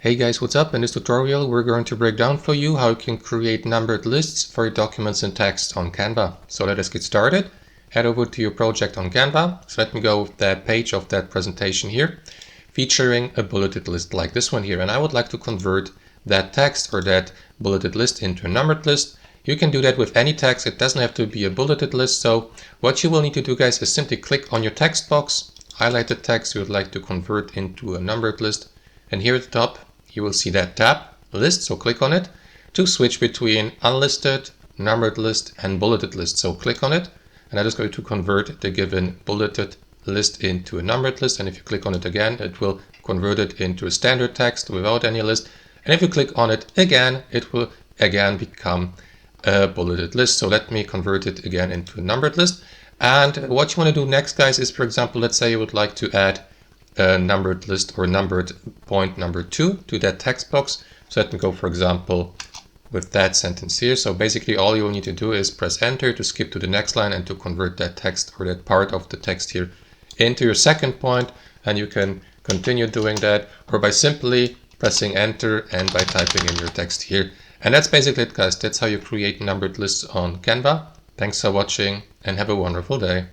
Hey guys, what's up? In this tutorial we're going to break down for you how you can create numbered lists for your documents and text on Canva. So let us get started. Head over to your project on Canva. So let me go with the page of that presentation here, featuring a bulleted list like this one here. And I would like to convert that text or that bulleted list into a numbered list. You can do that with any text. It doesn't have to be a bulleted list. So what you will need to do, guys, is simply click on your text box, highlight the text you would like to convert into a numbered list. And here at the top, you will see that tab, list, so click on it to switch between unlisted, numbered list, and bulleted list. So click on it, and that is going to convert the given bulleted list into a numbered list. And if you click on it again, it will convert it into a standard text without any list. And if you click on it again, it will again become a bulleted list. So let me convert it again into a numbered list. And what you want to do next, guys, is, for example, let's say you would like to add a numbered list or numbered point number 2 to that text box. So let me go, for example, with that sentence here. So basically all you will need to do is press enter to skip to the next line and to convert that text or that part of the text here into your second point. And you can continue doing that, or by simply pressing enter and by typing in your text here. And that's basically it, guys. That's how you create numbered lists on Canva. Thanks for watching and have a wonderful day.